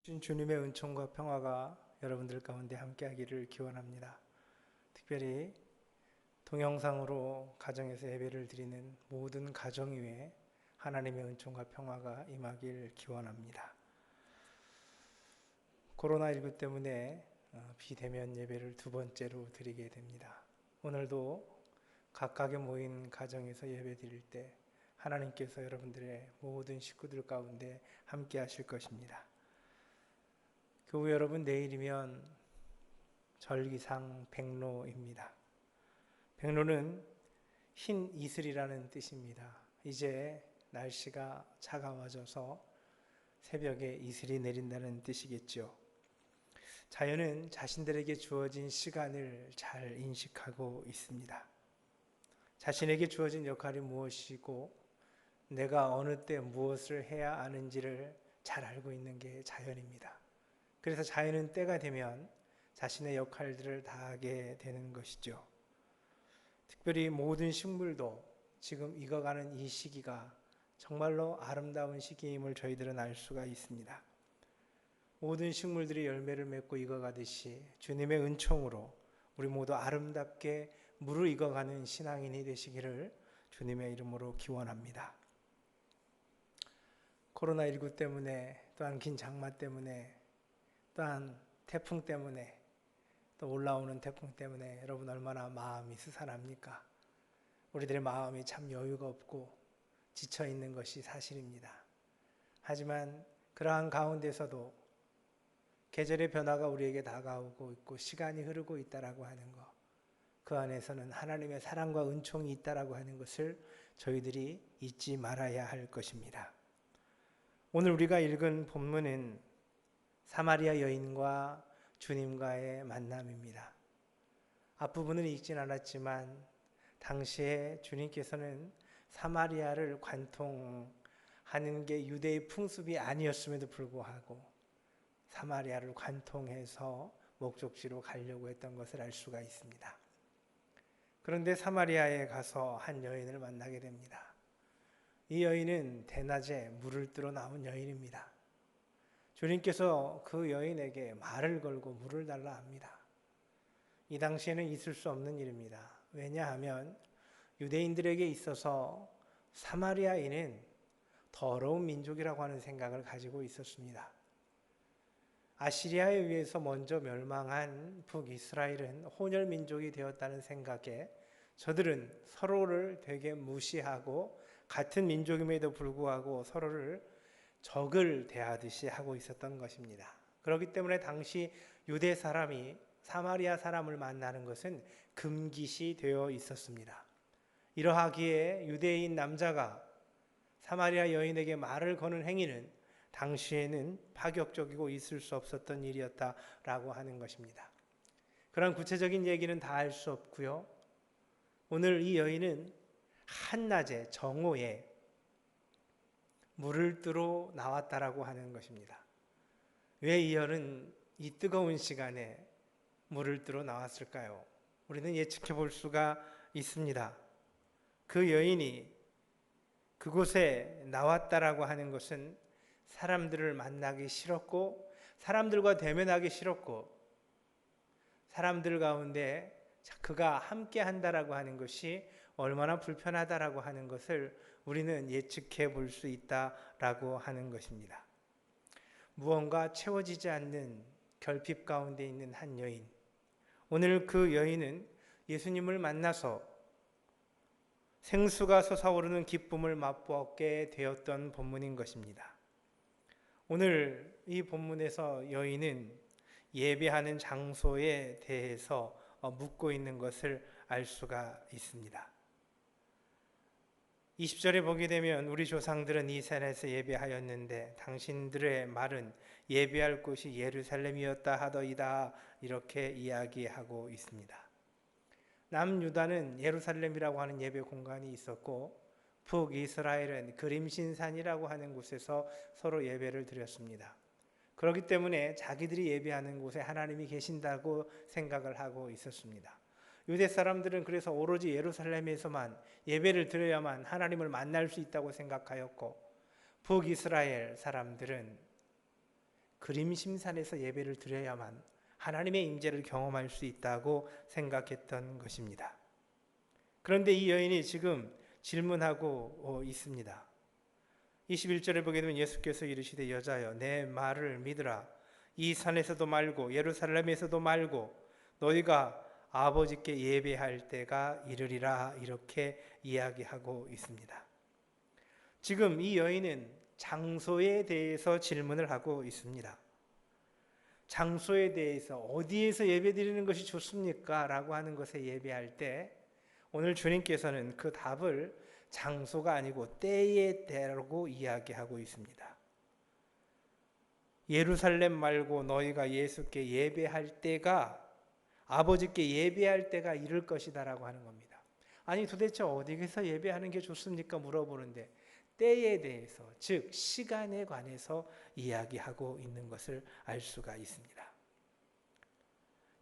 주님의 은총과 평화가 여러분들 가운데 함께하기를 기원합니다. 특별히 동영상으로 가정에서 예배를 드리는 모든 가정 위에 하나님의 은총과 평화가 임하길 기원합니다. 코로나19 때문에 비대면 예배를 두 번째로 드리게 됩니다. 오늘도 각각의 모인 가정에서 예배 드릴 때 하나님께서 여러분들의 모든 식구들 가운데 함께 하실 것입니다. 교우 여러분, 내일이면 절기상 백로입니다. 백로는 흰 이슬이라는 뜻입니다. 이제 날씨가 차가워져서 새벽에 이슬이 내린다는 뜻이겠죠. 자연은 자신들에게 주어진 시간을 잘 인식하고 있습니다. 자신에게 주어진 역할이 무엇이고 내가 어느 때 무엇을 해야 하는지를 잘 알고 있는 게 자연입니다. 그래서 자연은 때가 되면 자신의 역할들을 다하게 되는 것이죠. 특별히 모든 식물도 지금 익어가는 이 시기가 정말로 아름다운 시기임을 저희들은 알 수가 있습니다. 모든 식물들이 열매를 맺고 익어가듯이 주님의 은총으로 우리 모두 아름답게 무르익어가는 신앙인이 되시기를 주님의 이름으로 기원합니다. 코로나19 때문에, 또한 긴 장마 때문에, 또한 태풍 때문에, 또 올라오는 태풍 때문에 여러분 얼마나 마음이 스산합니까? 우리들의 마음이 참 여유가 없고 지쳐 있는 것이 사실입니다. 하지만 그러한 가운데서도 계절의 변화가 우리에게 다가오고 있고 시간이 흐르고 있다라고 하는 것, 그 안에서는 하나님의 사랑과 은총이 있다라고 하는 것을 저희들이 잊지 말아야 할 것입니다. 오늘 우리가 읽은 본문은 사마리아 여인과 주님과의 만남입니다. 앞부분을 읽진 않았지만 당시에 주님께서는 사마리아를 관통하는 게 유대의 풍습이 아니었음에도 불구하고 사마리아를 관통해서 목적지로 가려고 했던 것을 알 수가 있습니다. 그런데 사마리아에 가서 한 여인을 만나게 됩니다. 이 여인은 대낮에 물을 뜨러 나온 여인입니다. 주님께서 그 여인에게 말을 걸고 물을 달라 합니다. 이 당시에는 있을 수 없는 일입니다. 왜냐하면 유대인들에게 있어서 사마리아인은 더러운 민족이라고 하는 생각을 가지고 있었습니다. 아시리아에 의해서 먼저 멸망한 북이스라엘은 혼혈 민족이 되었다는 생각에 저들은 서로를 되게 무시하고 같은 민족임에도 불구하고 서로를 적을 대하듯이 하고 있었던 것입니다. 그렇기 때문에 당시 유대 사람이 사마리아 사람을 만나는 것은 금기시 되어 있었습니다. 이러하기에 유대인 남자가 사마리아 여인에게 말을 거는 행위는 당시에는 파격적이고 있을 수 없었던 일이었다라고 하는 것입니다. 그런 구체적인 얘기는 다 알 수 없고요. 오늘 이 여인은 한낮에 정오에 물을 뜨러 나왔다라고 하는 것입니다. 왜 이 여인은 이 뜨거운 시간에 물을 뜨러 나왔을까요? 우리는 예측해 볼 수가 있습니다. 그 여인이 그곳에 나왔다라고 하는 것은 사람들을 만나기 싫었고 사람들과 대면하기 싫었고 사람들 가운데 그가 함께 한다라고 하는 것이 얼마나 불편하다라고 하는 것을 우리는 예측해 볼 수 있다라고 하는 것입니다. 무언가 채워지지 않는 결핍 가운데 있는 한 여인. 오늘 그 여인은 예수님을 만나서 생수가 솟아오르는 기쁨을 맛보게 되었던 본문인 것입니다. 오늘 이 본문에서 여인은 예배하는 장소에 대해서 묻고 있는 것을 알 수가 있습니다. 20절에 보게 되면 우리 조상들은 이 산에서 예배하였는데 당신들의 말은 예배할 곳이 예루살렘이었다 하더이다, 이렇게 이야기하고 있습니다. 남유다는 예루살렘이라고 하는 예배 공간이 있었고 북이스라엘은 그림신산이라고 하는 곳에서 서로 예배를 드렸습니다. 그렇기 때문에 자기들이 예배하는 곳에 하나님이 계신다고 생각을 하고 있었습니다. 유대 사람들은 그래서 오로지 예루살렘에서만 예배를 드려야만 하나님을 만날 수 있다고 생각하였고 북이스라엘 사람들은 그림심산에서 예배를 드려야만 하나님의 임재를 경험할 수 있다고 생각했던 것입니다. 그런데 이 여인이 지금 질문하고 있습니다. 21절에 보게 되면 예수께서 이르시되 여자여 내 말을 믿으라. 이 산에서도 말고 예루살렘에서도 말고 너희가 아버지께 예배할 때가 이르리라, 이렇게 이야기하고 있습니다. 지금 이 여인은 장소에 대해서 질문을 하고 있습니다. 장소에 대해서 어디에서 예배드리는 것이 좋습니까? 라고 하는 것에 예배할 때 오늘 주님께서는 그 답을 장소가 아니고 때에 대라고 이야기하고 있습니다. 예루살렘 말고 너희가 예수께 예배할 때가, 아버지께 예배할 때가 이를 것이다 라고 하는 겁니다. 아니 도대체 어디에서 예배하는 게 좋습니까? 물어보는데 때에 대해서, 즉 시간에 관해서 이야기하고 있는 것을 알 수가 있습니다.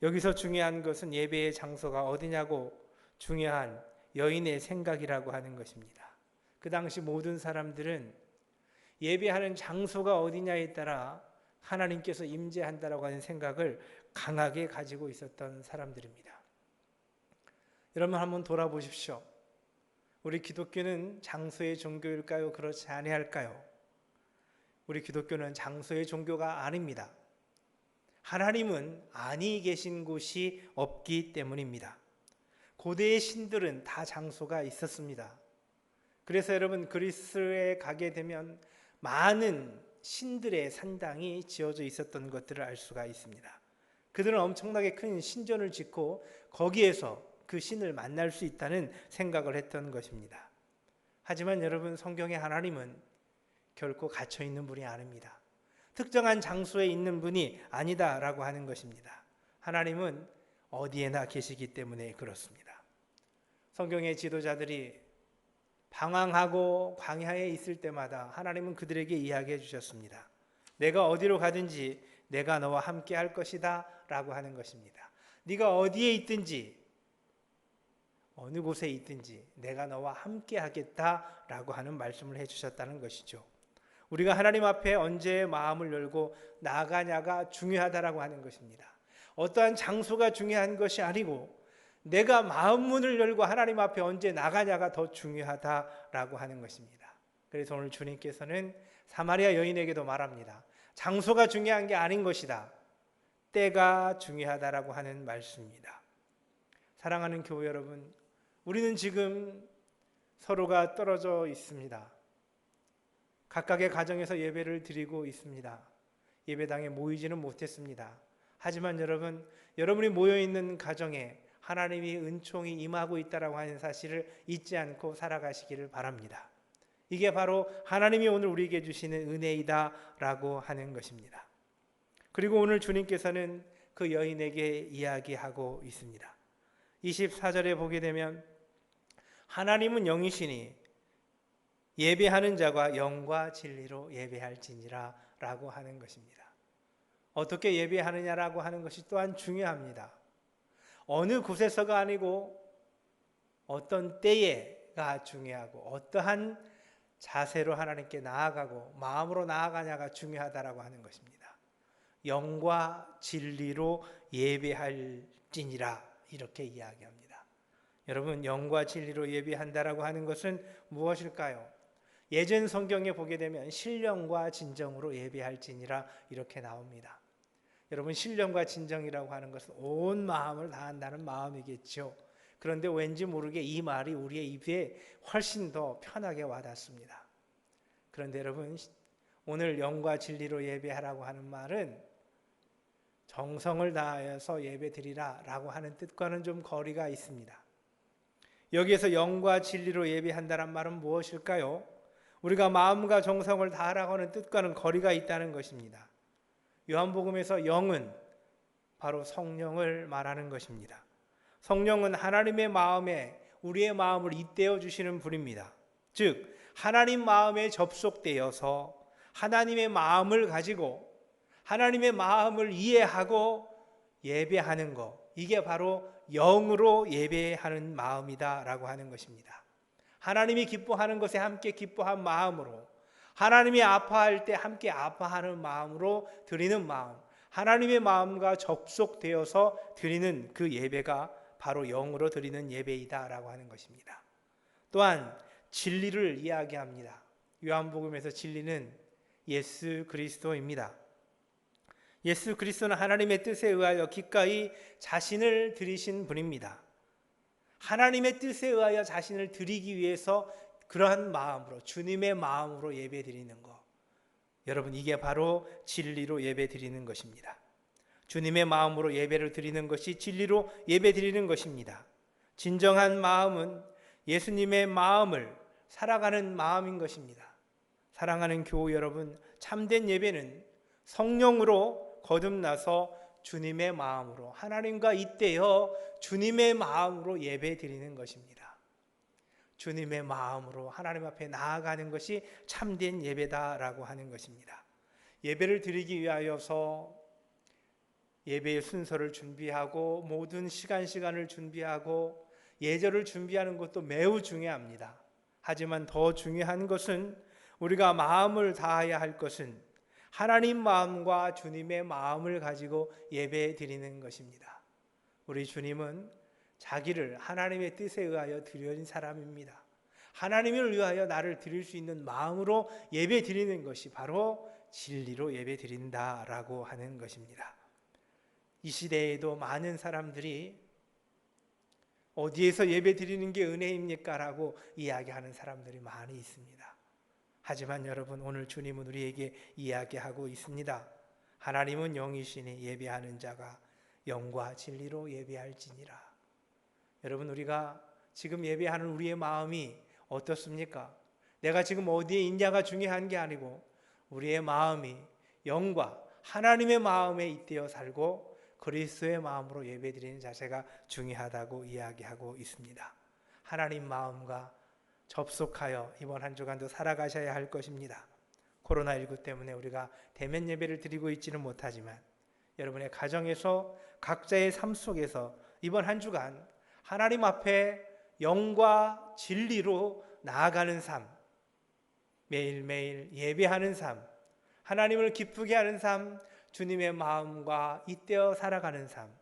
여기서 중요한 것은 예배의 장소가 어디냐고 중요한 여인의 생각이라고 하는 것입니다. 그 당시 모든 사람들은 예배하는 장소가 어디냐에 따라 하나님께서 임재한다라고 하는 생각을 강하게 가지고 있었던 사람들입니다. 여러분 한번 돌아보십시오. 우리 기독교는 장소의 종교일까요? 그렇지 아니할까요? 우리 기독교는 장소의 종교가 아닙니다. 하나님은 아니 계신 곳이 없기 때문입니다. 고대의 신들은 다 장소가 있었습니다. 그래서 여러분 그리스에 가게 되면 많은 신들의 산당이 지어져 있었던 것들을 알 수가 있습니다. 그들은 엄청나게 큰 신전을 짓고 거기에서 그 신을 만날 수 있다는 생각을 했던 것입니다. 하지만 여러분 성경의 하나님은 결코 갇혀 있는 분이 아닙니다. 특정한 장소에 있는 분이 아니다라고 하는 것입니다. 하나님은 어디에나 계시기 때문에 그렇습니다. 성경의 지도자들이 방황하고 광야에 있을 때마다 하나님은 그들에게 이야기해 주셨습니다. 내가 어디로 가든지 내가 너와 함께 할 것이다 라고 하는 것입니다. 네가 어디에 있든지 어느 곳에 있든지 내가 너와 함께 하겠다 라고 하는 말씀을 해주셨다는 것이죠. 우리가 하나님 앞에 언제 마음을 열고 나가냐가 중요하다라고 하는 것입니다. 어떠한 장소가 중요한 것이 아니고 내가 마음 문을 열고 하나님 앞에 언제 나가냐가 더 중요하다라고 하는 것입니다. 그래서 오늘 주님께서는 사마리아 여인에게도 말합니다. 장소가 중요한 게 아닌 것이다. 때가 중요하다라고 하는 말씀입니다. 사랑하는 교회 여러분, 우리는 지금 서로가 떨어져 있습니다. 각각의 가정에서 예배를 드리고 있습니다. 예배당에 모이지는 못했습니다. 하지만 여러분, 여러분이 모여있는 가정에 하나님의 은총이 임하고 있다고 하는 사실을 잊지 않고 살아가시기를 바랍니다. 이게 바로 하나님이 오늘 우리에게 주시는 은혜이다라고 하는 것입니다. 그리고 오늘 주님께서는 그 여인에게 이야기하고 있습니다. 24절에 보게 되면 하나님은 영이시니 예배하는 자가 영과 진리로 예배할지니라 라고 하는 것입니다. 어떻게 예배하느냐라고 하는 것이 또한 중요합니다. 어느 곳에서가 아니고 어떤 때에가 중요하고 어떠한 자세로 하나님께 나아가고 마음으로 나아가냐가 중요하다라고 하는 것입니다. 영과 진리로 예배할지니라 이렇게 이야기합니다. 여러분, 영과 진리로 예배한다라고 하는 것은 무엇일까요? 예전 성경에 보게 되면 신령과 진정으로 예배할지니라 이렇게 나옵니다. 여러분, 신령과 진정이라고 하는 것은 온 마음을 다한다는 마음이겠죠. 그런데 왠지 모르게 이 말이 우리의 입에 훨씬 더 편하게 와닿습니다. 그런데 여러분, 오늘 영과 진리로 예배하라고 하는 말은 정성을 다하여서 예배드리라 라고 하는 뜻과는 좀 거리가 있습니다. 여기에서 영과 진리로 예배한다는 말은 무엇일까요? 우리가 마음과 정성을 다하라고 하는 뜻과는 거리가 있다는 것입니다. 요한복음에서 영은 바로 성령을 말하는 것입니다. 성령은 하나님의 마음에 우리의 마음을 잇대어 주시는 분입니다. 즉 하나님 마음에 접속되어서 하나님의 마음을 가지고 하나님의 마음을 이해하고 예배하는 것, 이게 바로 영으로 예배하는 마음이다 라고 하는 것입니다. 하나님이 기뻐하는 것에 함께 기뻐한 마음으로 하나님이 아파할 때 함께 아파하는 마음으로 드리는 마음, 하나님의 마음과 접속되어서 드리는 그 예배가 바로 영으로 드리는 예배이다라고 하는 것입니다. 또한 진리를 이야기합니다. 요한복음에서 진리는 예수 그리스도입니다. 예수 그리스도는 하나님의 뜻에 의하여 기꺼이 자신을 드리신 분입니다. 하나님의 뜻에 의하여 자신을 드리기 위해서 그러한 마음으로, 주님의 마음으로 예배 드리는 것, 여러분, 이게 바로 진리로 예배 드리는 것입니다. 주님의 마음으로 예배를 드리는 것이 진리로 예배 드리는 것입니다. 진정한 마음은 예수님의 마음을 살아가는 마음인 것입니다. 사랑하는 교우 여러분, 참된 예배는 성령으로 거듭나서 주님의 마음으로, 하나님과 잇대어 주님의 마음으로 예배 드리는 것입니다. 주님의 마음으로 하나님 앞에 나아가는 것이 참된 예배다라고 하는 것입니다. 예배를 드리기 위하여서 예배의 순서를 준비하고 모든 시간을 준비하고 예절을 준비하는 것도 매우 중요합니다. 하지만 더 중요한 것은 우리가 마음을 다해야 할 것은 하나님 마음과 주님의 마음을 가지고 예배 드리는 것입니다. 우리 주님은 자기를 하나님의 뜻에 의하여 드린 사람입니다. 하나님을 위하여 나를 드릴 수 있는 마음으로 예배 드리는 것이 바로 진리로 예배 드린다라고 하는 것입니다. 이 시대에도 많은 사람들이 어디에서 예배 드리는 게 은혜입니까? 라고 이야기하는 사람들이 많이 있습니다. 하지만 여러분, 오늘 주님은 우리에게 이야기하고 있습니다. 하나님은 영이시니 예배하는 자가 영과 진리로 예배할지니라. 여러분, 우리가 지금 예배하는 우리의 마음이 어떻습니까? 내가 지금 어디에 있냐가 중요한 게 아니고 우리의 마음이 영과 하나님의 마음에 잇대어 살고 그리스도의 마음으로 예배드리는 자세가 중요하다고 이야기하고 있습니다. 하나님 마음과 접속하여 이번 한 주간도 살아가셔야 할 것입니다. 코로나19 때문에 우리가 대면 예배를 드리고 있지는 못하지만 여러분의 가정에서 각자의 삶 속에서 이번 한 주간 하나님 앞에 영과 진리로 나아가는 삶, 매일매일 예배하는 삶, 하나님을 기쁘게 하는 삶, 주님의 마음과 잇대어 살아가는 삶,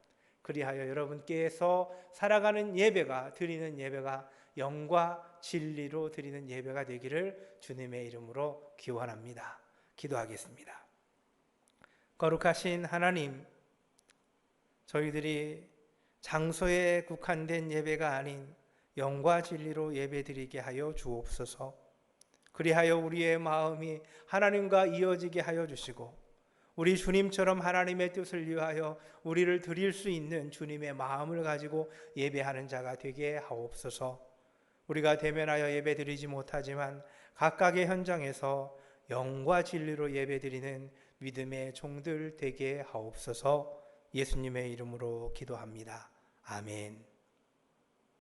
그리하여 여러분께서 살아가는 예배가, 드리는 예배가 영과 진리로 드리는 예배가 되기를 주님의 이름으로 기원합니다. 기도하겠습니다. 거룩하신 하나님, 저희들이 장소에 국한된 예배가 아닌 영과 진리로 예배드리게 하여 주옵소서. 그리하여 우리의 마음이 하나님과 이어지게 하여 주시고 우리 주님처럼 하나님의 뜻을 위하여 우리를 드릴 수 있는 주님의 마음을 가지고 예배하는 자가 되게 하옵소서. 우리가 대면하여 예배드리지 못하지만 각각의 현장에서 영과 진리로 예배드리는 믿음의 종들 되게 하옵소서. 예수님의 이름으로 기도합니다. 아멘.